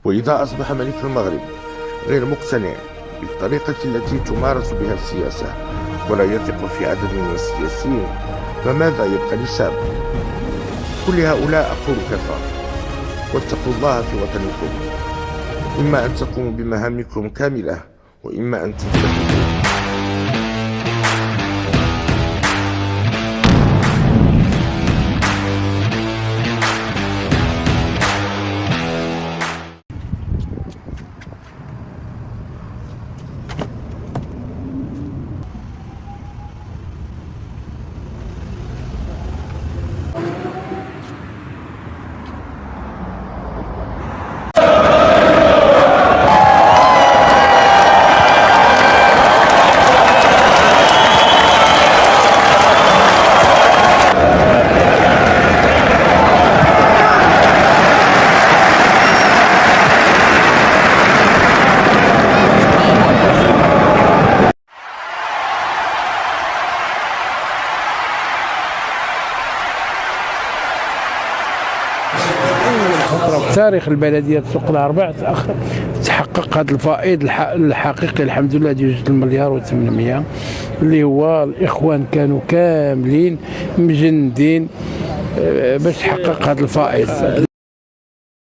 وإذا أصبح ملك المغرب غير مقتنع بالطريقة التي تمارس بها السياسة ولا يثق في عدد من السياسيين، فماذا يبقى للشعب؟ كل هؤلاء أقول كفى، واتقوا الله في وطنكم، إما أن تقوموا بمهامكم كاملة وإما أن تنتهوا. في تاريخ البلديه سوق الارباع تحقق هذا الفائض الحقيقي الحمد لله ديال 2 مليار و800، اللي هو الاخوان كانوا كاملين مجندين باش تحقق هذا الفائض.